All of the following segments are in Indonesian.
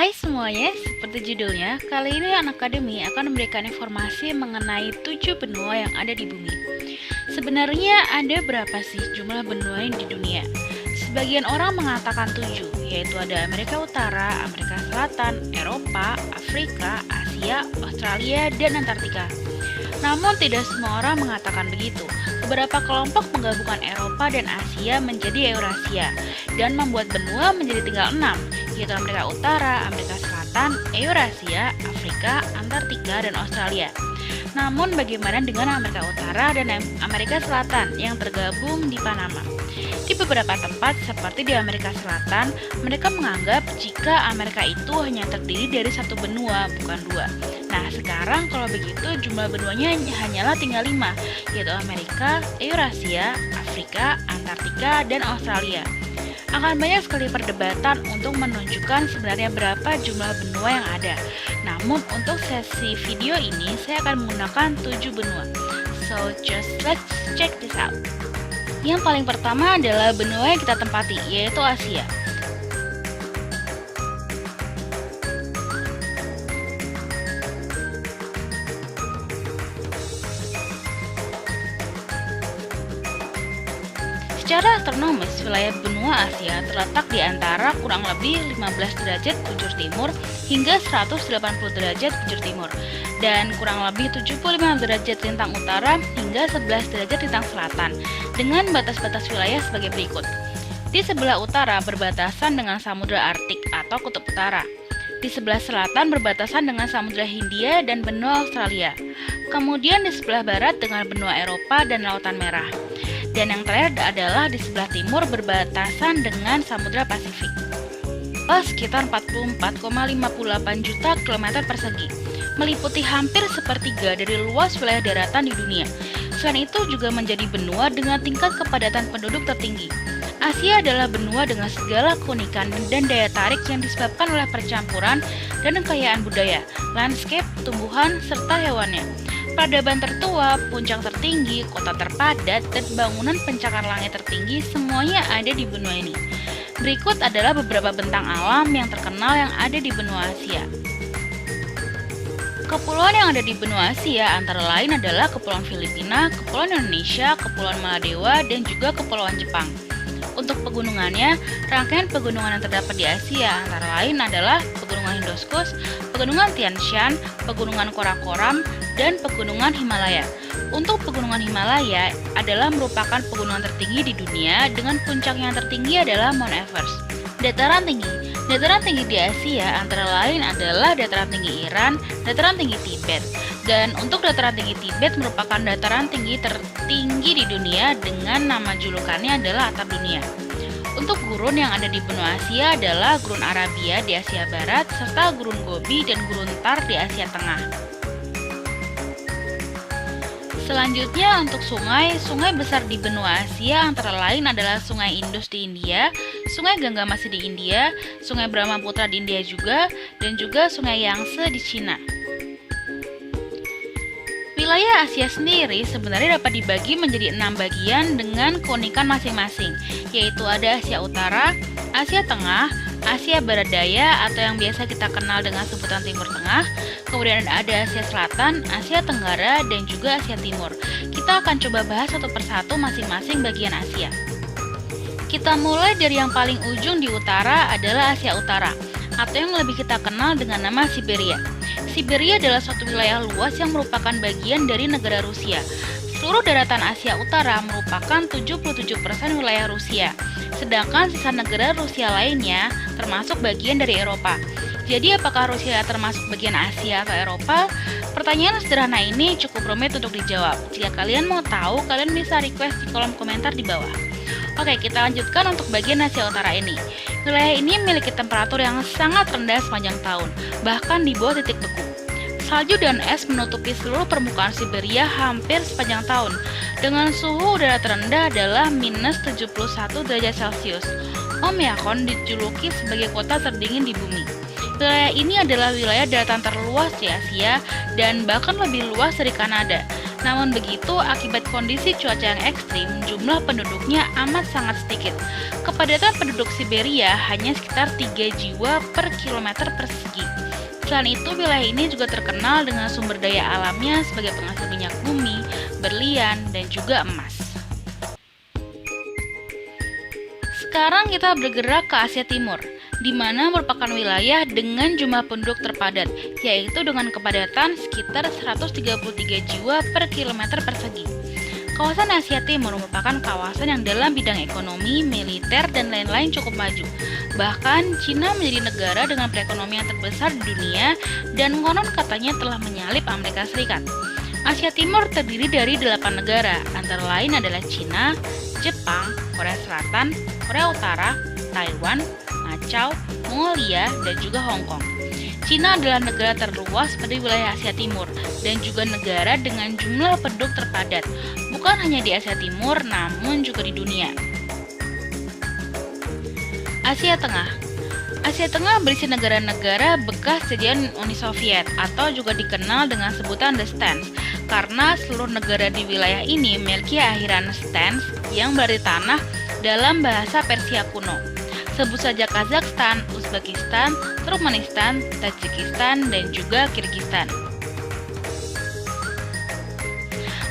Hai semuanya, seperti judulnya, kali ini Unacademy akan memberikan informasi mengenai 7 benua yang ada di bumi. Sebenarnya ada berapa sih jumlah benua yang di dunia? Sebagian orang mengatakan 7, yaitu ada Amerika Utara, Amerika Selatan, Eropa, Afrika, Asia, Australia, dan Antartika. Namun tidak semua orang mengatakan begitu. Beberapa kelompok menggabungkan Eropa dan Asia menjadi Eurasia dan membuat benua menjadi tinggal 6, yaitu Amerika Utara, Amerika Selatan, Eurasia, Afrika, Antartika, dan Australia. Namun bagaimana dengan Amerika Utara dan Amerika Selatan yang tergabung di Panama? Di beberapa tempat seperti di Amerika Selatan, mereka menganggap jika Amerika itu hanya terdiri dari satu benua, bukan dua. Nah, sekarang kalau begitu jumlah benuanya hanyalah tinggal 5, yaitu Amerika, Eurasia, Afrika, Antartika, dan Australia. Akan banyak sekali perdebatan untuk menunjukkan sebenarnya berapa jumlah benua yang ada. Namun untuk sesi video ini saya akan menggunakan 7 benua. So just let's check this out. Yang paling pertama adalah benua yang kita tempati, yaitu Asia. Secara astronomis, wilayah benua Asia terletak di antara kurang lebih 15 derajat bujur timur hingga 180 derajat bujur timur, dan kurang lebih 75 derajat lintang utara hingga 11 derajat lintang selatan, dengan batas-batas wilayah sebagai berikut. Di sebelah utara berbatasan dengan Samudra Arktik atau Kutub Utara. Di sebelah selatan berbatasan dengan Samudra Hindia dan benua Australia. Kemudian di sebelah barat dengan benua Eropa dan Lautan Merah. Dan yang terakhir adalah di sebelah timur berbatasan dengan Samudra Pasifik. Sekitar 44,58 juta kilometer persegi, meliputi hampir sepertiga dari luas wilayah daratan di dunia. Selain itu juga menjadi benua dengan tingkat kepadatan penduduk tertinggi. Asia adalah benua dengan segala keunikan dan daya tarik yang disebabkan oleh percampuran dan kekayaan budaya, landscape, tumbuhan, serta hewannya. Peradaban tertua, puncak tertinggi, kota terpadat, dan bangunan pencakar langit tertinggi semuanya ada di benua ini. Berikut adalah beberapa bentang alam yang terkenal yang ada di benua Asia. Kepulauan yang ada di benua Asia antara lain adalah Kepulauan Filipina, Kepulauan Indonesia, Kepulauan Maladewa, dan juga Kepulauan Jepang. Untuk pegunungannya, rangkaian pegunungan yang terdapat di Asia antara lain adalah Pegunungan Hindoskush, Pegunungan Tian Shan, Pegunungan Karakoram, dan Pegunungan Himalaya. Untuk Pegunungan Himalaya adalah merupakan pegunungan tertinggi di dunia dengan puncak yang tertinggi adalah Mount Everest. Dataran tinggi di Asia antara lain adalah dataran tinggi Iran, dataran tinggi Tibet. Dan untuk dataran tinggi Tibet merupakan dataran tinggi tertinggi di dunia dengan nama julukannya adalah Atap Dunia. Untuk gurun yang ada di benua Asia adalah Gurun Arabia di Asia Barat, serta Gurun Gobi dan Gurun Thar di Asia Tengah. Selanjutnya untuk sungai besar di benua Asia antara lain adalah Sungai Indus di India, Sungai Gangga masih di India, Sungai Brahmaputra di India juga, dan juga Sungai Yangtze di Cina. Wilayah Asia sendiri sebenarnya dapat dibagi menjadi 6 bagian dengan keunikan masing-masing, yaitu ada Asia Utara, Asia Tengah, Asia Barat Daya atau yang biasa kita kenal dengan sebutan Timur Tengah, kemudian ada Asia Selatan, Asia Tenggara, dan juga Asia Timur. Kita akan coba bahas satu persatu masing-masing bagian Asia. Kita mulai dari yang paling ujung di utara adalah Asia Utara, atau yang lebih kita kenal dengan nama Siberia. Siberia adalah suatu wilayah luas yang merupakan bagian dari negara Rusia. Seluruh daratan Asia Utara merupakan 77% wilayah Rusia, sedangkan sisa negara Rusia lainnya termasuk bagian dari Eropa. Jadi apakah Rusia termasuk bagian Asia atau Eropa? Pertanyaan sederhana ini cukup rumit untuk dijawab. Jika kalian mau tahu, kalian bisa request di kolom komentar di bawah. Oke, kita lanjutkan untuk bagian Asia Utara ini. Wilayah ini memiliki temperatur yang sangat rendah sepanjang tahun, bahkan di bawah titik beku. Salju dan es menutupi seluruh permukaan Siberia hampir sepanjang tahun, dengan suhu udara terendah adalah minus 71 derajat Celcius. Omeakon dijuluki sebagai kota terdingin di bumi. Wilayah ini adalah wilayah daratan terluas di Asia dan bahkan lebih luas dari Kanada. Namun begitu, akibat kondisi cuaca yang ekstrim, jumlah penduduknya amat sangat sedikit. Kepadatan penduduk Siberia hanya sekitar 3 jiwa per kilometer persegi. Selain itu, wilayah ini juga terkenal dengan sumber daya alamnya sebagai penghasil minyak bumi, berlian, dan juga emas. Sekarang kita bergerak ke Asia Timur, di mana merupakan wilayah dengan jumlah penduduk terpadat, yaitu dengan kepadatan sekitar 133 jiwa per kilometer persegi. Kawasan Asia Timur merupakan kawasan yang dalam bidang ekonomi, militer, dan lain-lain cukup maju. Bahkan, Cina menjadi negara dengan perekonomian terbesar di dunia dan konon katanya telah menyalip Amerika Serikat. Asia Timur terdiri dari 8 negara, antara lain adalah Cina, Jepang, Korea Selatan, Korea Utara, Taiwan, Macau, Mongolia, dan juga Hong Kong. Cina adalah negara terluas pada wilayah Asia Timur dan juga negara dengan jumlah penduduk terpadat, bukan hanya di Asia Timur namun juga di dunia. Asia Tengah. Asia Tengah berisi negara-negara bekas jajahan Uni Soviet atau juga dikenal dengan sebutan The Stans, karena seluruh negara di wilayah ini memiliki akhiran stans yang berarti tanah dalam bahasa Persia kuno. Sebut saja Kazakhstan, Uzbekistan, Turkmenistan, Tajikistan, dan juga Kirgistan.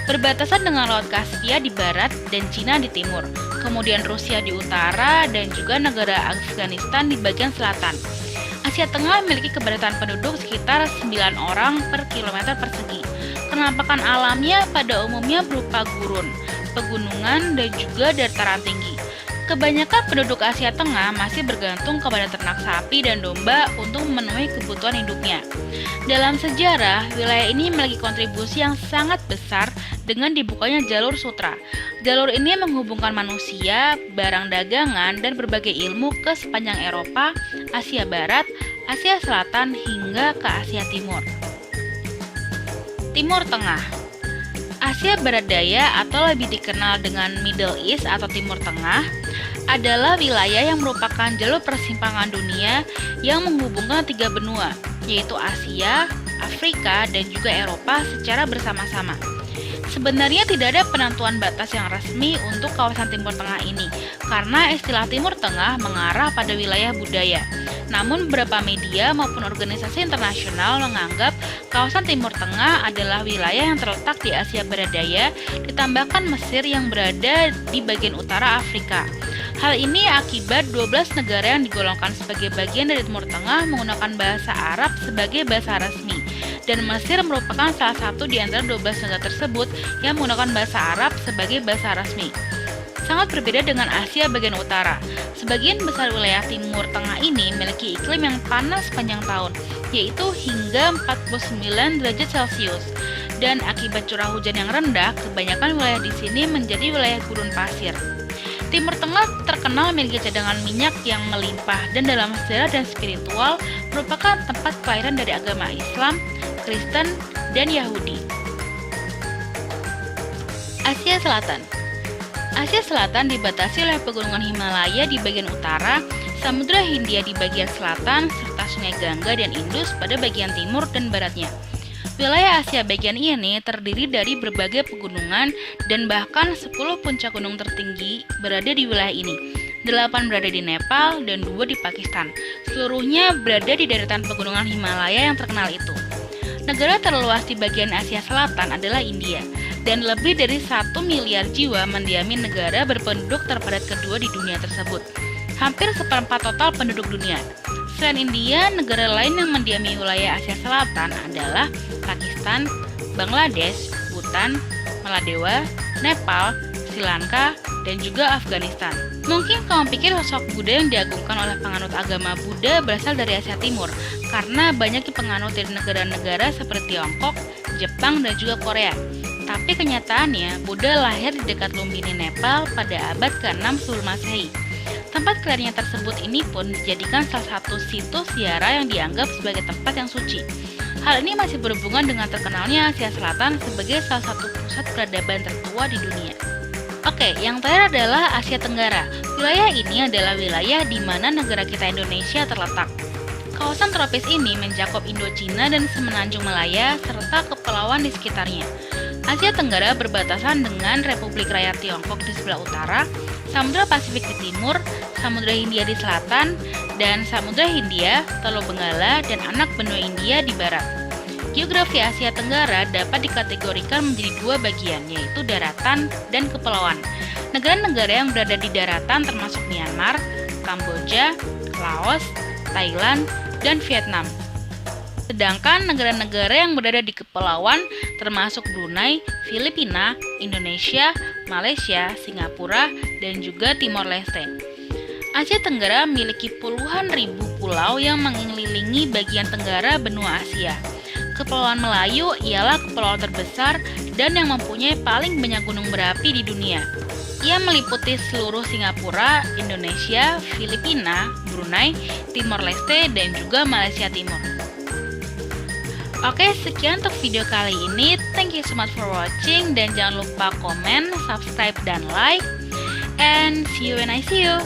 Berbatasan dengan Laut Kaspia di barat dan Cina di timur, kemudian Rusia di utara, dan juga negara Afghanistan di bagian selatan. Asia Tengah memiliki kepadatan penduduk sekitar 9 orang per kilometer persegi. Penampakan alamnya pada umumnya berupa gurun, pegunungan, dan juga dataran tinggi. Kebanyakan penduduk Asia Tengah masih bergantung kepada ternak sapi dan domba untuk memenuhi kebutuhan hidupnya. Dalam sejarah, wilayah ini memiliki kontribusi yang sangat besar dengan dibukanya jalur sutra. Jalur ini menghubungkan manusia, barang dagangan, dan berbagai ilmu ke sepanjang Eropa, Asia Barat, Asia Selatan, hingga ke Asia Timur. Timur Tengah. Asia Barat Daya atau lebih dikenal dengan Middle East atau Timur Tengah adalah wilayah yang merupakan jalur persimpangan dunia yang menghubungkan 3 benua, yaitu Asia, Afrika, dan juga Eropa secara bersama-sama. Sebenarnya tidak ada penentuan batas yang resmi untuk kawasan Timur Tengah ini, karena istilah Timur Tengah mengarah pada wilayah budaya. Namun beberapa media maupun organisasi internasional menganggap kawasan Timur Tengah adalah wilayah yang terletak di Asia Barat Daya, ditambahkan Mesir yang berada di bagian utara Afrika. Hal ini akibat 12 negara yang digolongkan sebagai bagian dari Timur Tengah menggunakan bahasa Arab sebagai bahasa resmi, dan Mesir merupakan salah satu di antara 12 negara tersebut yang menggunakan bahasa Arab sebagai bahasa resmi. Sangat berbeda dengan Asia bagian utara. Sebagian besar wilayah Timur Tengah ini memiliki iklim yang panas sepanjang tahun, yaitu hingga 49 derajat Celcius. Dan akibat curah hujan yang rendah, kebanyakan wilayah di sini menjadi wilayah gurun pasir. Timur Tengah terkenal memiliki cadangan minyak yang melimpah dan dalam sejarah dan spiritual merupakan tempat kelahiran dari agama Islam, Kristen, dan Yahudi. Asia Selatan. Asia Selatan dibatasi oleh pegunungan Himalaya di bagian utara, Samudra Hindia di bagian selatan, serta Sungai Gangga dan Indus pada bagian timur dan baratnya. Wilayah Asia bagian ini terdiri dari berbagai pegunungan dan bahkan 10 puncak gunung tertinggi berada di wilayah ini. 8 berada di Nepal dan 2 di Pakistan. Seluruhnya berada di deretan pegunungan Himalaya yang terkenal itu. Negara terluas di bagian Asia Selatan adalah India, dan lebih dari 1 miliar jiwa mendiami negara berpenduduk terpadat kedua di dunia tersebut. Hampir seperempat total penduduk dunia. Selain India, negara lain yang mendiami wilayah Asia Selatan adalah Pakistan, Bangladesh, Bhutan, Maladewa, Nepal, Sri Lanka, dan juga Afghanistan. Mungkin kamu pikir sosok Buddha yang diagungkan oleh penganut agama Buddha berasal dari Asia Timur, karena banyak penganut dari negara-negara seperti Tiongkok, Jepang, dan juga Korea. Tapi kenyataannya, Buddha lahir di dekat Lumbini, Nepal pada abad ke-6 sebelum Masehi. Tempat kelahirannya tersebut ini pun dijadikan salah satu situs ziarah yang dianggap sebagai tempat yang suci. Hal ini masih berhubungan dengan terkenalnya Asia Selatan sebagai salah satu pusat peradaban tertua di dunia. Oke, yang terakhir adalah Asia Tenggara. Wilayah ini adalah wilayah di mana negara kita Indonesia terletak. Kawasan tropis ini mencakup Indochina dan Semenanjung Malaya serta kepulauan di sekitarnya. Asia Tenggara berbatasan dengan Republik Rakyat Tiongkok di sebelah utara, Samudra Pasifik di timur, Samudra Hindia di selatan, dan Samudra Hindia, Teluk Benggala, dan anak benua India di barat. Geografi Asia Tenggara dapat dikategorikan menjadi dua bagian, yaitu daratan dan kepulauan. Negara-negara yang berada di daratan termasuk Myanmar, Kamboja, Laos, Thailand, dan Vietnam. Sedangkan negara-negara yang berada di kepulauan termasuk Brunei, Filipina, Indonesia, Malaysia, Singapura, dan juga Timor Leste. Asia Tenggara memiliki puluhan ribu pulau yang mengelilingi bagian tenggara benua Asia. Kepulauan Melayu ialah kepulauan terbesar dan yang mempunyai paling banyak gunung berapi di dunia. Ia meliputi seluruh Singapura, Indonesia, Filipina, Brunei, Timor Leste, dan juga Malaysia Timur. Oke, sekian untuk video kali ini. Thank you so much for watching dan jangan lupa komen, subscribe, dan like. And see you when I see you.